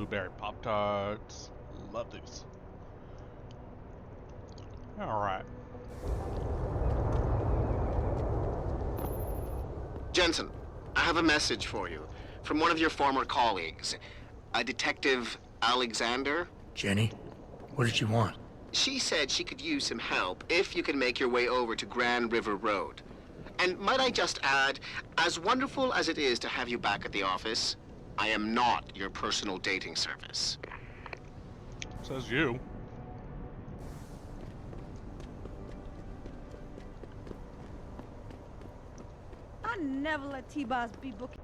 blueberry Pop-Tarts. Love these. Alright. Jensen, I have a message for you from one of your former colleagues, a Detective Alexander. Jenny? What did she want? She said she could use some help if you can make your way over to Grand River Road. And might I just add, as wonderful as it is to have you back at the office, I am not your personal dating service. Says you. I never let T-Boss be booking.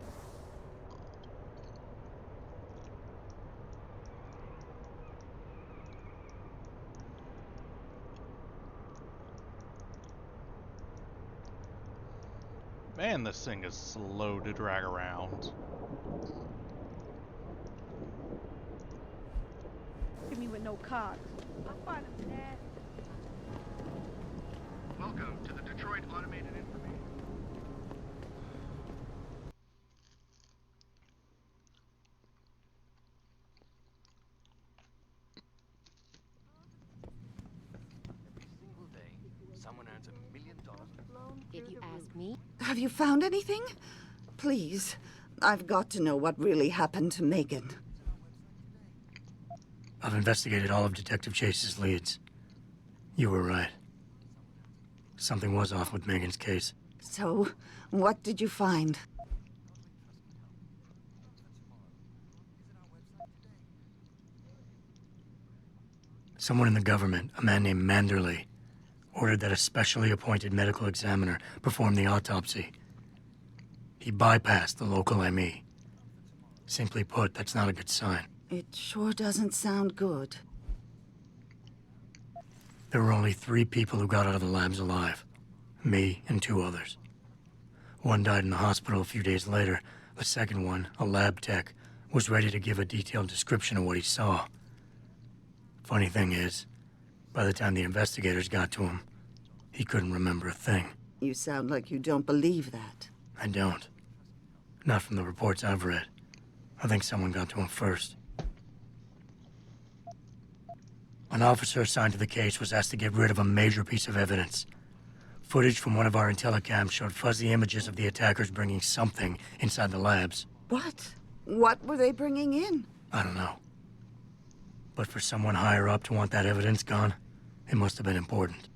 Man, this thing is slow to drag around. Hit me with no cards. I'll find him, Dad. Welcome to the Detroit Automated Information. Every single day, someone earns $1 million. If you ask me, Have you found anything? Please, I've got to know what really happened to Megan. I've investigated all of Detective Chase's leads. You were right. Something was off with Megan's case. So, what did you find? Someone in the government, a man named Manderley, ordered that a specially appointed medical examiner perform the autopsy. He bypassed the local ME. Simply put, that's not a good sign. It sure doesn't sound good. There were only 3 people who got out of the labs alive. Me and 2 others. One died in the hospital a few days later. The second one, a lab tech, was ready to give a detailed description of what he saw. Funny thing is, by the time the investigators got to him, he couldn't remember a thing. You sound like you don't believe that. I don't. Not from the reports I've read. I think someone got to him first. An officer assigned to the case was asked to get rid of a major piece of evidence. Footage from one of our intellicams showed fuzzy images of the attackers bringing something inside the labs. What? What were they bringing in? I don't know. But for someone higher up to want that evidence gone, it must have been important.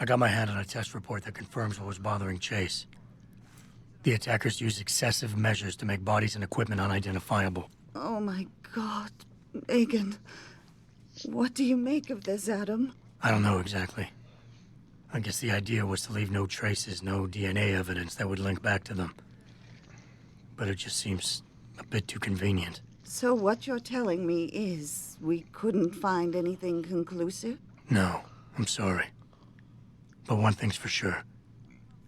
I got my hand on a test report that confirms what was bothering Chase. The attackers used excessive measures to make bodies and equipment unidentifiable. Oh my God, Megan. What do you make of this, Adam? I don't know exactly. I guess the idea was to leave no traces, no DNA evidence that would link back to them. But it just seems a bit too convenient. So what you're telling me is we couldn't find anything conclusive? No, I'm sorry. But one thing's for sure.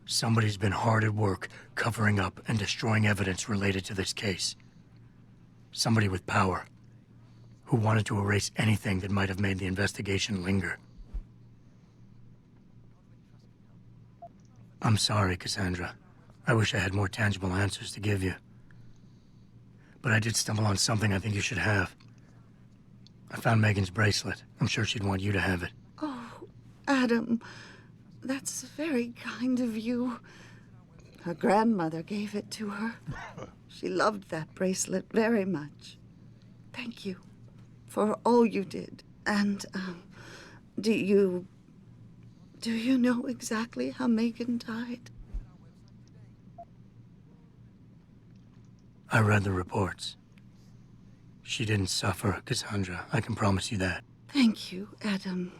Somebody's been hard at work covering up and destroying evidence related to this case. Somebody with power, who wanted to erase anything that might have made the investigation linger. I'm sorry, Cassandra. I wish I had more tangible answers to give you. But I did stumble on something I think you should have. I found Megan's bracelet. I'm sure she'd want you to have it. Oh, Adam, that's very kind of you. Her grandmother gave it to her. She loved that bracelet very much. Thank you for all you did. And, do you know exactly how Megan died? I read the reports. She didn't suffer, Cassandra. I can promise you that. Thank you, Adam.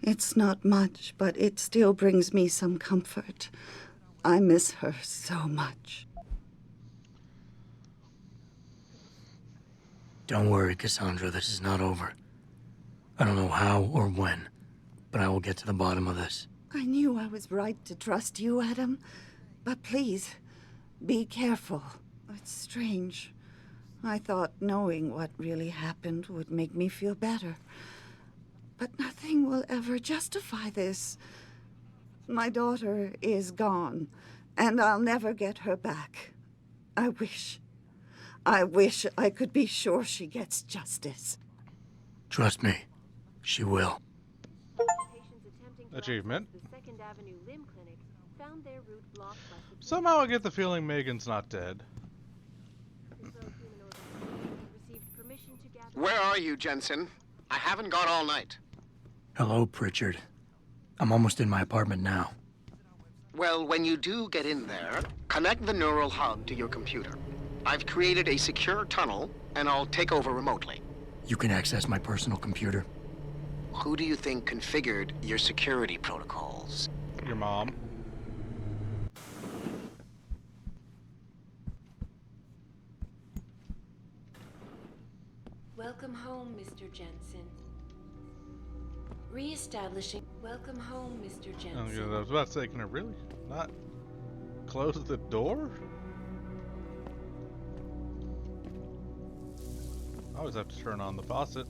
It's not much, but it still brings me some comfort. I miss her so much. Don't worry, Cassandra. This is not over. I don't know how or when, but I will get to the bottom of this. I knew I was right to trust you, Adam. But please, be careful. It's strange. I thought knowing what really happened would make me feel better. But nothing will ever justify this. My daughter is gone, and I'll never get her back. I wish. I wish I could be sure she gets justice. Trust me, she will. Patients attempting to Achievement. access the Second Avenue Limb Clinic found their route blocked by security. Somehow I get the feeling Megan's not dead. As though human organizations received permission to gather. Where are you, Jensen? I haven't got all night. Hello, Pritchard. I'm almost in my apartment now. Well, when you do get in there, connect the neural hub to your computer. I've created a secure tunnel, and I'll take over remotely. You can access my personal computer. Who do you think configured your security protocols? Your mom. Welcome home, Mr. Jensen. Re-establishing. Welcome home, Mr. Oh, Jensen. yeah, I was about to say, can I really not close the door? I always have to turn on the faucet.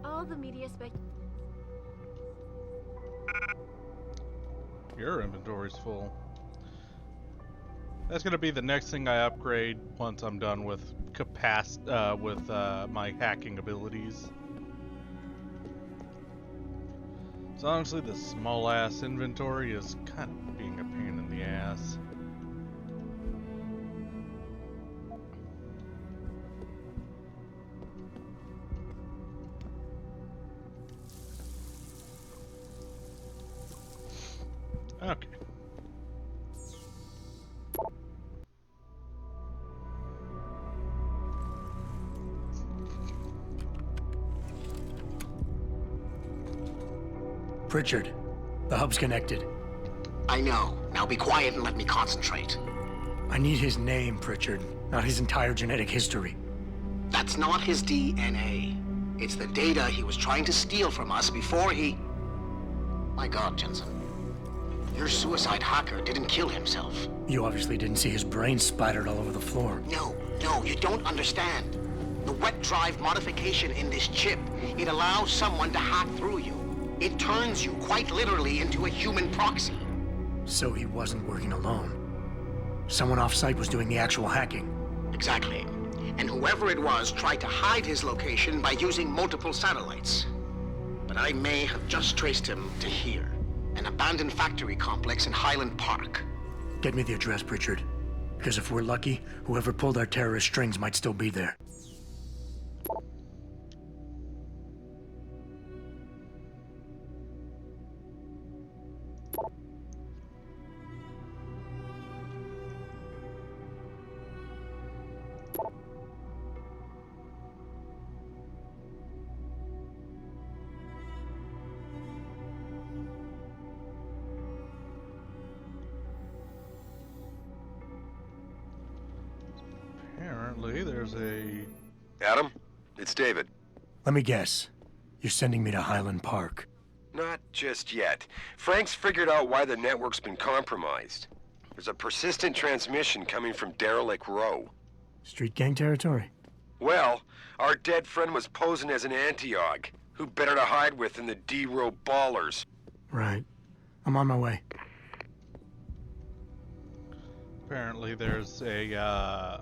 All the media Your inventory's full. That's gonna be the next thing I upgrade once I'm done with my hacking abilities. So honestly, the small ass inventory is kind of being a pain in the ass. Okay. Pritchard, the hub's connected. I know. Now be quiet and let me concentrate. I need his name, Pritchard, not his entire genetic history. That's not his DNA. It's the data he was trying to steal from us before he... My God, Jensen. Your suicide hacker didn't kill himself. You obviously didn't see his brain splattered all over the floor. No, you don't understand. The wet drive modification in this chip, it allows someone to hack through you. It turns you quite literally into a human proxy. So he wasn't working alone. Someone off-site was doing the actual hacking. Exactly. And whoever it was tried to hide his location by using multiple satellites. But I may have just traced him to here, an abandoned factory complex in Highland Park. Get me the address, Pritchard. Because if we're lucky, whoever pulled our terrorist strings might still be there. Apparently, there's a... Adam, it's David. Let me guess. You're sending me to Highland Park. Not just yet. Frank's figured out why the network's been compromised. There's a persistent transmission coming from Derelict Row. Street gang territory? Well, our dead friend was posing as an anti-aug. Who better to hide with than the D-Row ballers? Right. I'm on my way. Apparently, there's a,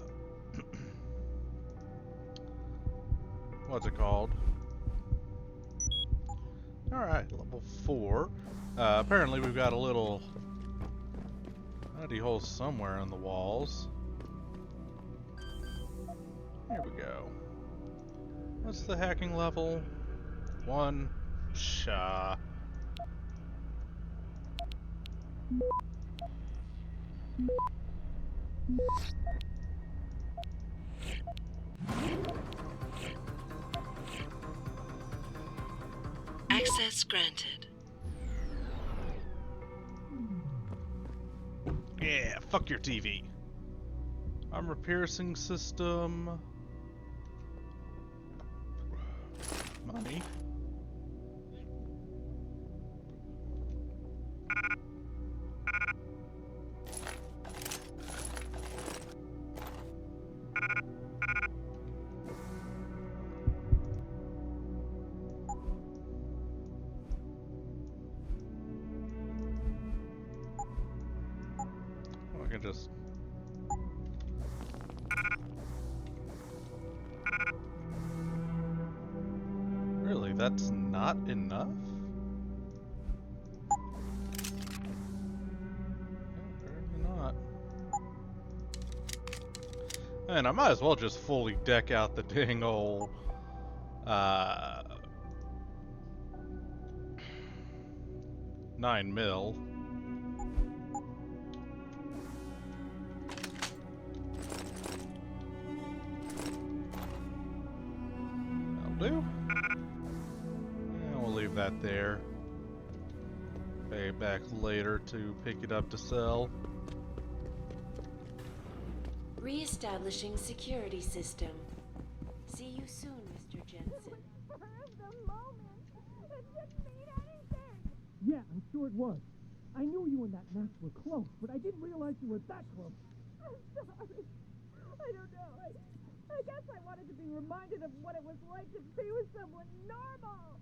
what's it called? Alright, level 4. Apparently we've got a little hidey hole somewhere in the walls. Here we go. What's the hacking level? 1. Pshaw. Access granted. Yeah, fuck your TV. Armor piercing system. Money. just... Really, that's not enough? Apparently not. And I might as well just fully deck out the dang old, 9 mil. That'll do. And we'll leave that there. Pay back later to pick it up to sell. Re-establishing security system. See you soon, Mr. Jensen. Yeah, I'm sure it was. I knew you and that nest were close, but I didn't realize you were that close. I'm sorry. I don't know. I guess I wanted to be reminded of what it was like to be with someone normal.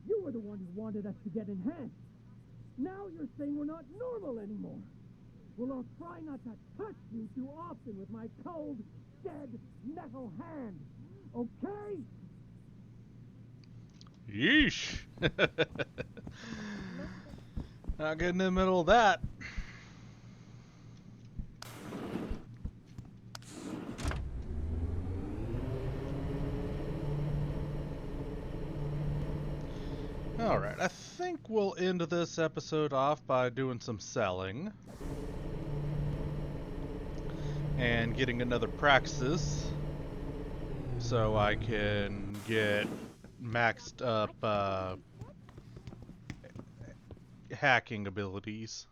You were the one who wanted us to get enhanced. Now you're saying we're not normal anymore. Well, I'll try not to touch you too often with my cold, dead metal hand. Okay? Yeesh. Not getting in the middle of that. Alright, I think we'll end this episode off by doing some selling. And getting another praxis. So I can get maxed up hacking abilities.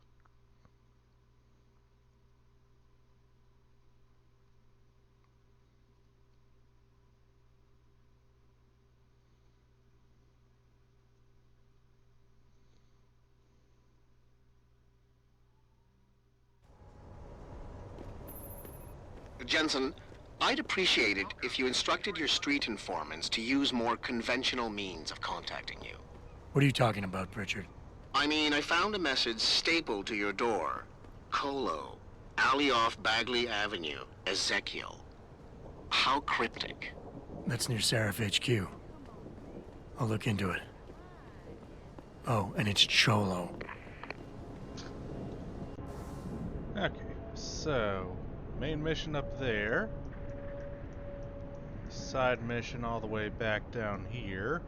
Jensen, I'd appreciate it if you instructed your street informants to use more conventional means of contacting you. What are you talking about, Pritchard? I mean, I found a message stapled to your door. Cholo, alley off Bagley Avenue, Ezekiel. How cryptic. That's near Seraph HQ. I'll look into it. Oh, and it's Cholo. Okay, so main mission up there. Side mission all the way back down here.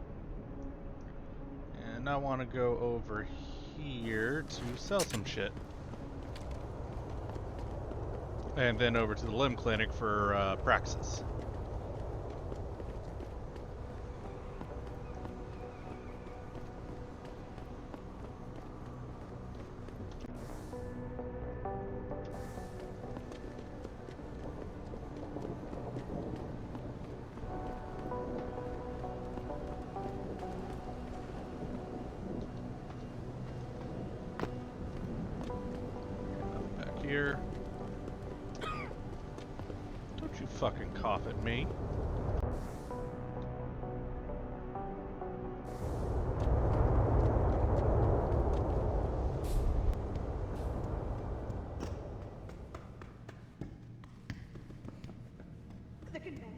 And I want to go over here to sell some shit. And then over to the limb clinic for praxis. Here. Don't you fucking cough at me. The convention.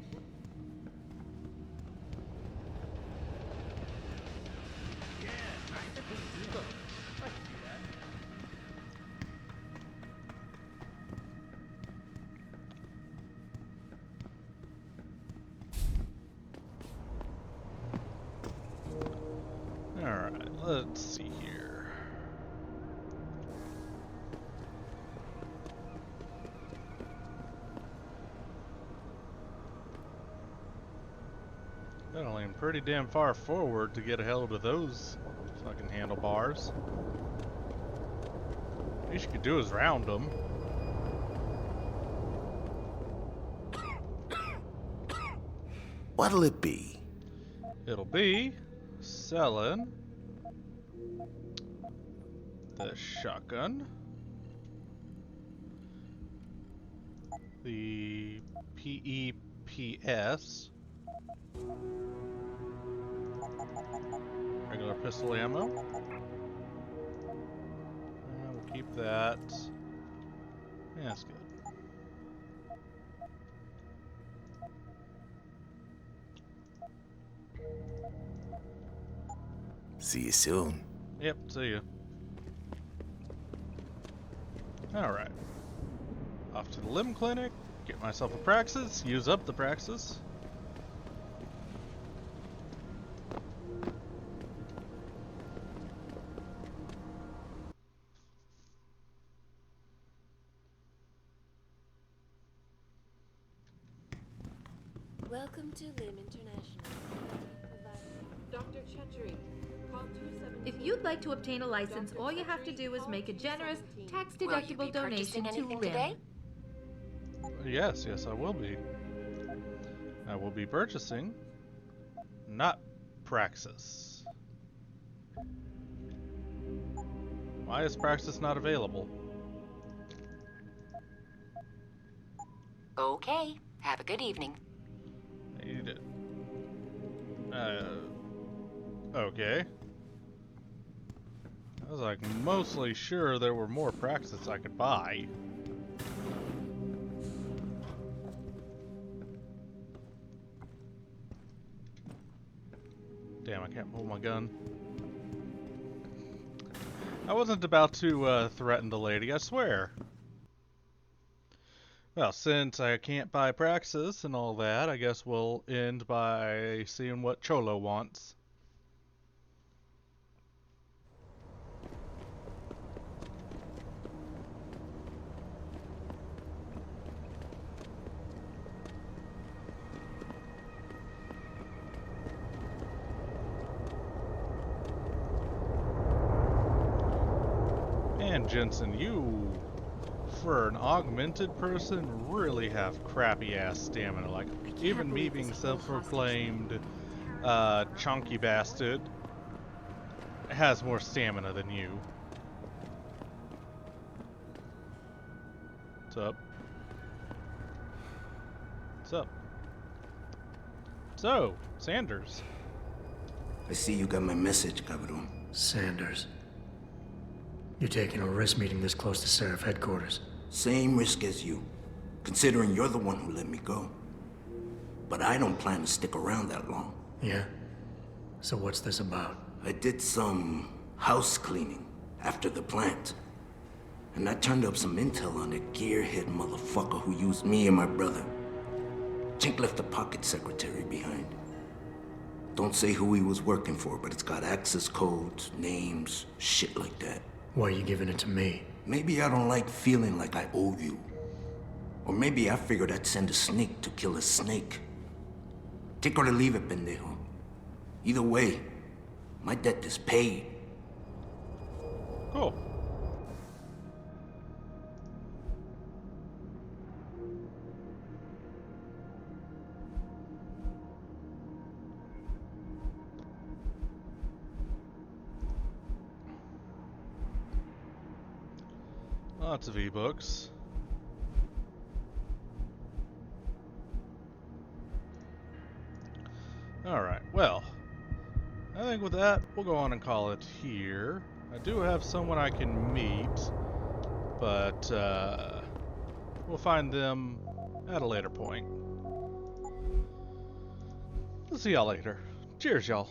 Alright, let's see here. Gotta lean pretty damn far forward to get a hold of those fucking handlebars. Least you could do is round them. What'll it be? It'll be selling the shotgun, the PEPS, regular pistol ammo. We'll keep that. Yeah, that's good. See you soon. Yep, see you. Alright. Off to the limb clinic, get myself a Praxis, use up the Praxis. Welcome to Lim International. Dr. Chetchery, call 217. If you'd like to obtain a license, all you have to do is make a generous, tax-deductible donation to LIM. Today? Yes, I will be. I will be purchasing, not Praxis. Why is Praxis not available? Okay. Have a good evening. You did. Okay. I was like mostly sure there were more Praxis I could buy. Damn, I can't pull my gun. I wasn't about to threaten the lady, I swear. Well, since I can't buy Praxis and all that, I guess we'll end by seeing what Cholo wants. And Jensen, you, for an augmented person, really have crappy ass stamina. Like, even me being self-proclaimed chunky bastard has more stamina than you. What's up? What's up? So, Sanders. I see you got my message, Cabrón. Sanders. You're taking a risk meeting this close to Seraph headquarters. Same risk as you, considering you're the one who let me go. But I don't plan to stick around that long. Yeah? So what's this about? I did some house cleaning after the plant. And I turned up some intel on a gearhead motherfucker who used me and my brother. Chink left a pocket secretary behind. Don't say who he was working for, but it's got access codes, names, shit like that. Why are you giving it to me? Maybe I don't like feeling like I owe you. Or maybe I figured I'd send a snake to kill a snake. Take or to leave it, pendejo. Either way, my debt is paid. Cool. Lots of ebooks. Alright, well, I think with that, we'll go on and call it here. I do have someone I can meet, but we'll find them at a later point. We'll see y'all later. Cheers, y'all.